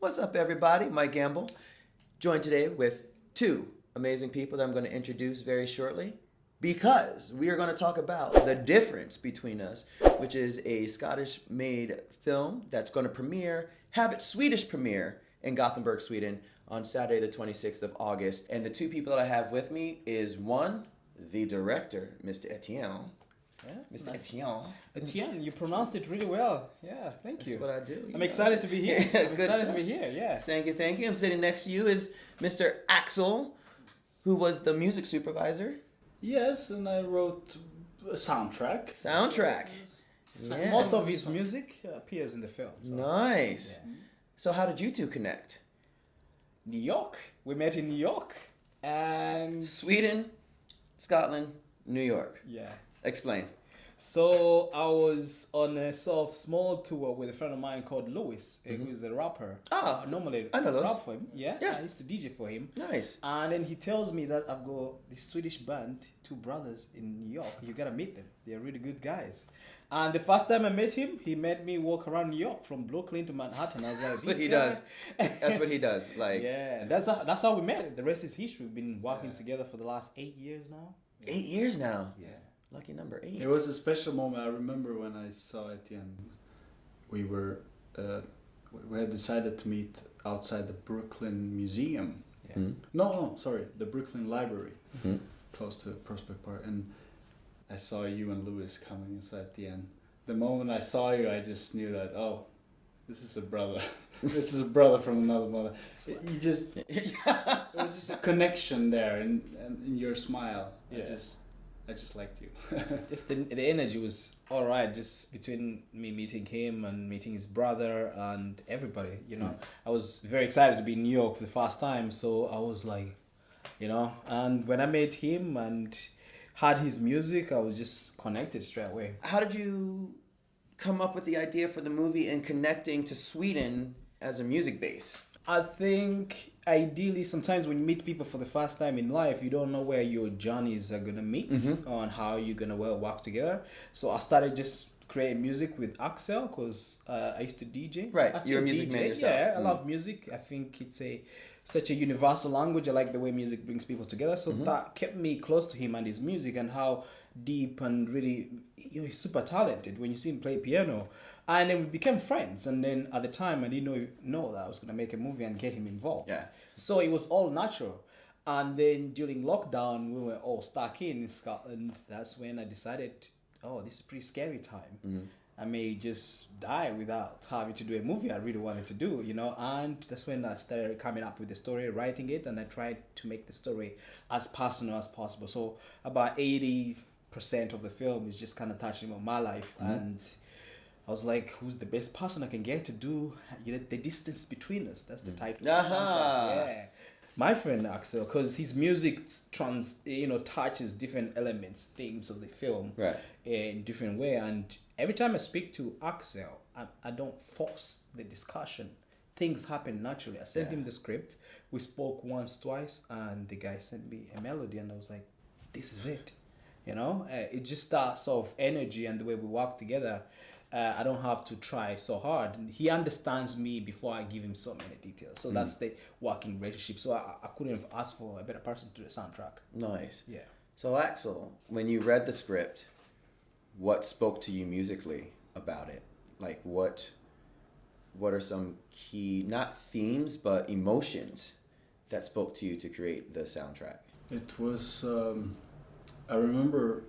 What's up, everybody? Mike Gamble, joined today with two amazing people that I'm going to introduce very shortly because we are going to talk about the difference between us, which is a Scottish-made film that's going to have its Swedish premiere in Gothenburg, Sweden on Saturday the 26th of August. And the two people that I have with me is one, the director, Mr. Etienne. Yeah, Mr. nice. Etienne. Etienne, you pronounced it really well. Yeah, thank you. That's what I do. I'm excited to be here. I'm excited to be here, yeah. Thank you. I'm sitting next to you is Mr. Axel, who was the music supervisor. Yes, and I wrote a soundtrack. Yeah. Most of his music appears in the film. So. Nice. Yeah. So how did you two connect? New York. We met in New York. And... Sweden, Scotland, New York. Yeah. Explain. So I was on a sort of small tour with a friend of mine called Lewis, who's a rapper. Ah, normally I know Lewis. rap for him. Yeah, I used to DJ for him. Nice. And then he tells me that I've got this Swedish band, two brothers in New York. You gotta meet them. They're really good guys. And the first time I met him, he made me walk around New York from Brooklyn to Manhattan. I was like, That's what he does. That's what he does. Like, yeah, that's how we met. The rest is history. We've been working together for the last 8 years now. 8 years now. Yeah. Lucky number 8. It was a special moment. I remember when I saw Etienne. We had decided to meet outside the Brooklyn Museum. Yeah. Mm-hmm. Sorry, the Brooklyn Library, Mm-hmm. close to Prospect Park. And I saw you and Lewis coming inside Etienne. The moment I saw you, I just knew that, oh, this is a brother. This is a brother from another mother. It was just a connection there in your smile. Yeah. I just liked you. Just the energy was all right. Just between me meeting him and meeting his brother and everybody, I was very excited to be in New York for the first time. So I was like, and when I met him and heard his music, I was just connected straight away. How did you come up with the idea for the movie and connecting to Sweden as a music base? I think ideally sometimes when you meet people for the first time in life, you don't know where your journeys are going to meet on how you're going to work together. So I started just creating music with Axel because I used to DJ. Right, I still you're a music man yourself. Yeah, I love music. I think it's such a universal language. I like the way music brings people together. So that kept me close to him and his music and how deep and really, he's super talented when you see him play piano. And then we became friends. And then at the time, I didn't know that I was going to make a movie and get him involved. Yeah. So it was all natural. And then during lockdown, we were all stuck in Scotland. That's when I decided, this is a pretty scary time. I may just die without having to do a movie I really wanted to do, and that's when I started coming up with the story, writing it, and I tried to make the story as personal as possible. So about 80% of the film is just kind of touching on my life, and I was like, who's the best person I can get to do, the distance between us? That's the title of the soundtrack. Yeah. My friend Axel, because his music touches different elements, themes of the film, Right. In different way. And every time I speak to Axel, I don't force the discussion. Things happen naturally. I sent him the script. We spoke once, twice, and the guy sent me a melody, and I was like, this is it. It just that sort of energy and the way we work together. I don't have to try so hard. He understands me before I give him so many details. So that's the working relationship. So I couldn't have asked for a better person to do the soundtrack. Nice. Yeah. So Axel, when you read the script, what spoke to you musically about it? Like what are some key, not themes, but emotions that spoke to you to create the soundtrack? It was, I remember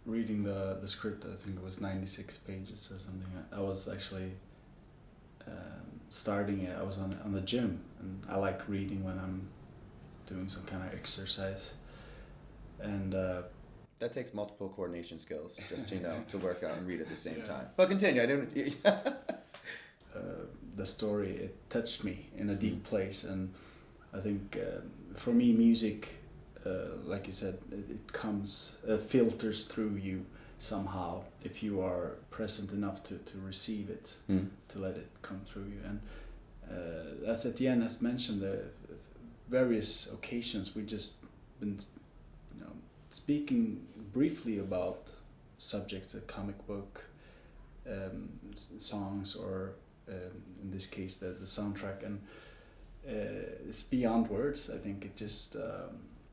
reading the script. I think it was 96 pages or something. I was actually starting it. I was on the gym, and I like reading when I'm doing some kind of exercise. And that takes multiple coordination skills, just to work out and read at the same time. But continue. I don't. The story, it touched me in a deep place, and I think for me, music, like you said, it comes, filters through you somehow if you are present enough to receive it, to let it come through you. And as Etienne has mentioned, the various occasions we just been speaking briefly about subjects, a comic book, songs, or in this case the soundtrack, and it's beyond words. I think it just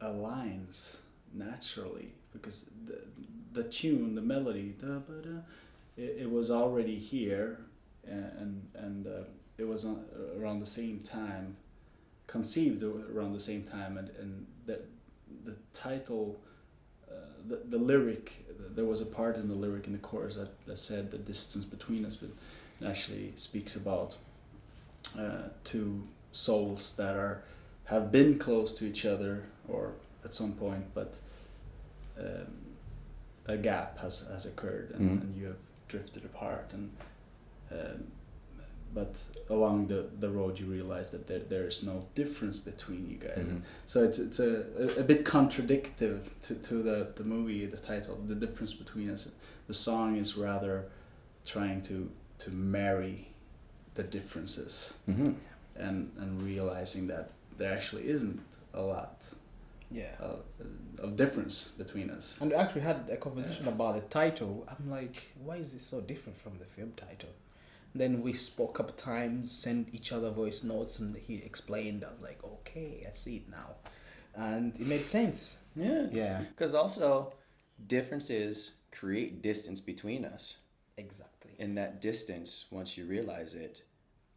aligns naturally because the tune, the melody, it was already here, and it was around the same time, conceived around the same time, and the title, the lyric, there was a part in the lyric in the chorus that said the distance between us, but it actually speaks about two souls that have been close to each other or at some point, but a gap has occurred, and you have drifted apart, and but along the road you realize that there is no difference between you guys. So it's a bit contradictory to the movie, the title, the difference between us. The song is rather trying to marry the differences, and realizing that there actually isn't a lot of difference between us. And we actually had a conversation about the title. I'm like, why is it so different from the film title? Then we spoke a couple times, sent each other voice notes, and he explained. I was like, okay, I see it now. And it made sense. Yeah. Because also, differences create distance between us. Exactly. And that distance, once you realize it,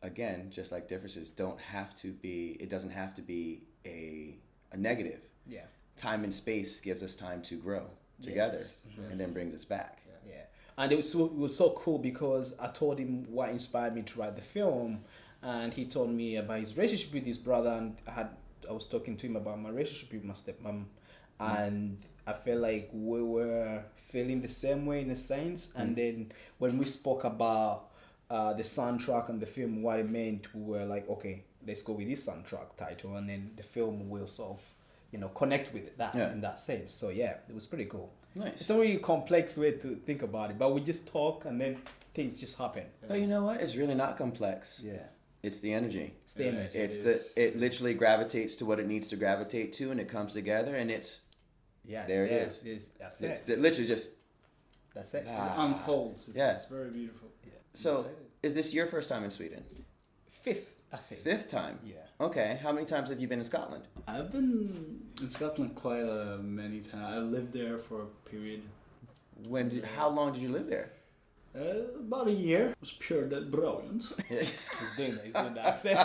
again, just like differences, it doesn't have to be a negative. Yeah. Time and space gives us time to grow together, and then brings us back. Yeah. And it was so cool because I told him what inspired me to write the film, and he told me about his relationship with his brother, and I was talking to him about my relationship with my stepmom, and I felt like we were feeling the same way in a sense. And then when we spoke about the soundtrack and the film, what it meant, we were like, okay, let's go with this soundtrack title, and then the film will sort of, connect with that in that sense. So yeah, it was pretty cool. Nice. It's a really complex way to think about it, but we just talk and then things just happen. But you know what? It's really not complex. Yeah. It's the energy. It's the energy. It literally gravitates to what it needs to gravitate to, and it comes together, and it's there. It is. That's it's it. Literally just. That's it. It unfolds. It's very beautiful. Yeah. So, is this your first time in Sweden? Fifth, I think. Fifth time? Yeah. Okay. How many times have you been in Scotland? I've been in Scotland quite many times. I lived there for a period. How long did you live there? About a year. It was pure brilliant. He's doing the accent.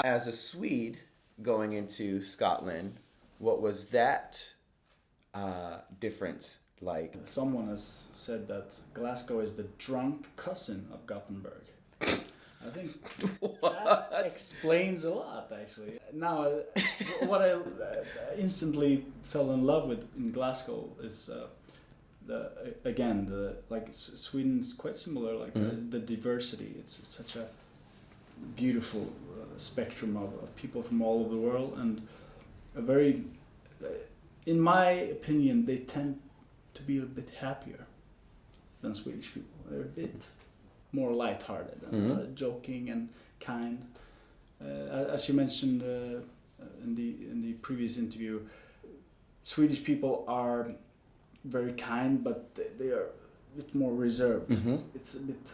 As a Swede going into Scotland, what was that difference like? Someone has said that Glasgow is the drunk cousin of Gothenburg. I think that explains a lot, actually. Now, what I instantly fell in love with in Glasgow is Sweden is quite similar. The diversity. It's such a beautiful spectrum of people from all over the world, and a very, in my opinion, they tend to be a bit happier than Swedish people. They're a bit more lighthearted and joking and kind. As you mentioned in the previous interview, Swedish people are very kind, but they are a bit more reserved. It's a bit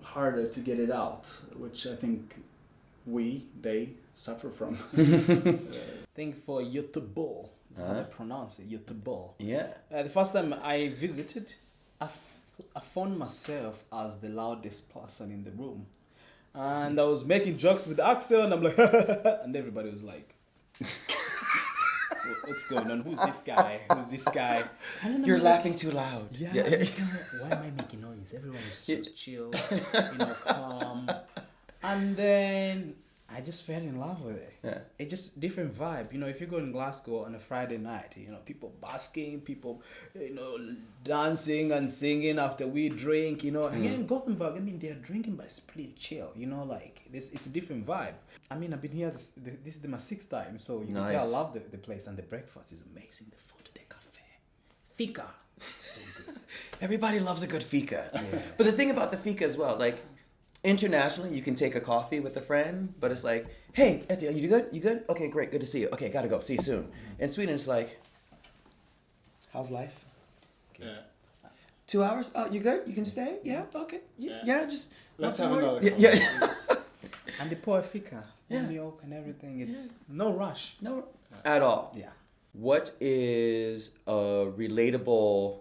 harder to get it out, which I think they suffer from. I think for Göteborg, is how they pronounce it, Göteborg. Yeah. The first time I visited, I found myself as the loudest person in the room. And I was making jokes with Axel, and I'm like, and everybody was like, what's going on? Who's this guy? Who's this guy? You're laughing too loud. Yeah. Why am I making noise? Everyone is so chill, calm. And then I just fell in love with it. Yeah. It's just different vibe. If you go in Glasgow on a Friday night, people basking, people, dancing and singing after we drink, And here in Gothenburg, they're drinking, but it's pretty chill, it's a different vibe. I've been here, this is my 6th time, so you can tell I love the place, and the breakfast is amazing. The food, the cafe, fika, so good. Everybody loves a good fika. Yeah. But the thing about the fika as well, internationally, you can take a coffee with a friend, but it's like, hey, Etienne, you good? You good? Okay, great, good to see you. Okay, gotta go. See you soon. In Sweden, it's like, how's life? 2 hours? Oh, you good? You can stay? Yeah, okay. Yeah, just Let's have another. Yeah. And the poor fika, Yeah. milk and everything. It's no rush. No, at all. Yeah. What is a relatable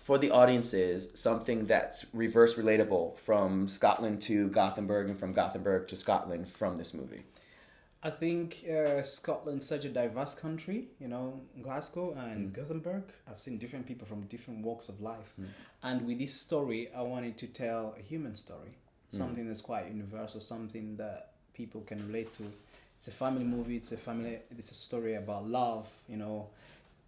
for the audiences? Something that's reverse relatable from Scotland to Gothenburg and from Gothenburg to Scotland from this movie. I think Scotland's such a diverse country, you know, Glasgow and Gothenburg. I've seen different people from different walks of life. And with this story, I wanted to tell a human story, something that's quite universal, something that people can relate to. It's a family movie, it's a story about love, you know,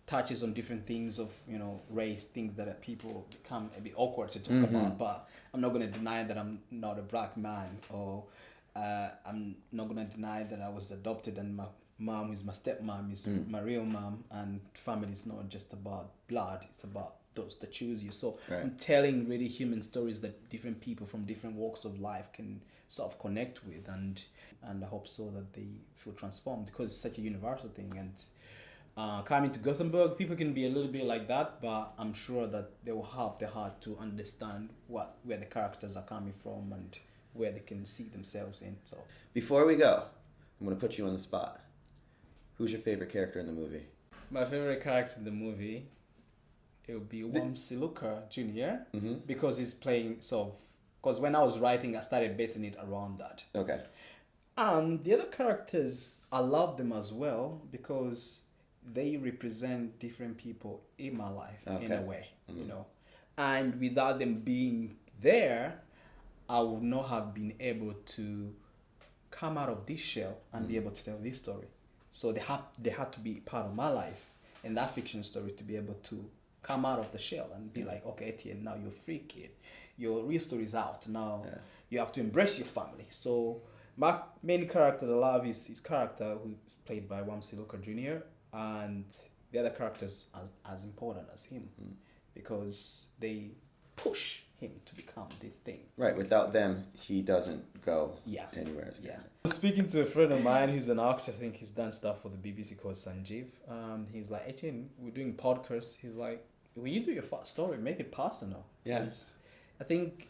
touches on different things of, you know, race, things that people become a bit awkward to talk about. But I'm not going to deny that I'm not a black man, or I'm not gonna deny that I was adopted and my mom is my stepmom, is my real mom, and family is not just about blood, it's about those that choose you. So I'm telling really human stories that different people from different walks of life can sort of connect with, and I hope so that they feel transformed, because it's such a universal thing. And coming to Gothenburg, people can be a little bit like that, but I'm sure that they will have the heart to understand where the characters are coming from and where they can see themselves in. So Before we go, I'm going to put you on the spot. Who's your favorite character in the movie? my favorite character in the movie, it would be Siluka Jr. Because he's playing because when I was writing, I started basing it around that. Okay. And the other characters, I love them as well because they represent different people in my life in a way, you know. And without them being there, I would not have been able to come out of this shell and be able to tell this story. So they had to be part of my life and that fiction story to be able to come out of the shell and be like, okay, Etienne, now you're a free kid. Your real story is out. Now you have to embrace your family. So my main character that I love is his character, who's played by Siluka Jr., and the other characters are as important as him because they push him to become this thing. Right, without them, he doesn't go anywhere. Yeah. Speaking to a friend of mine who's an actor, I think he's done stuff for the BBC called Sanjeev. He's like, Etienne, we're doing podcasts. He's like, when you do your first story, make it personal. Yes. I think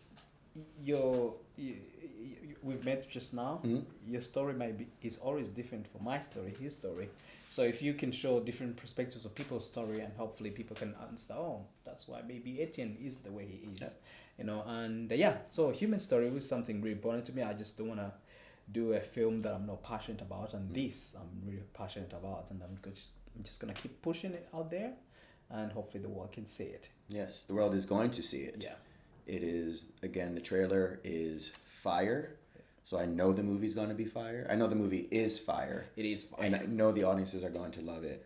we've met just now. Your story is always different from my story, his story. So if you can show different perspectives of people's story, and hopefully people can understand, oh, that's why maybe Etienne is the way he is, you know. And so human story was something really important to me. I just don't want to do a film that I'm not passionate about, and this I'm really passionate about, and I'm just gonna keep pushing it out there, and hopefully the world can see it. Yes, the world is going to see it. Yeah. It is, again, the trailer is fire. So I know the movie's going to be fire. I know the movie is fire. It is fire. And I know the audiences are going to love it.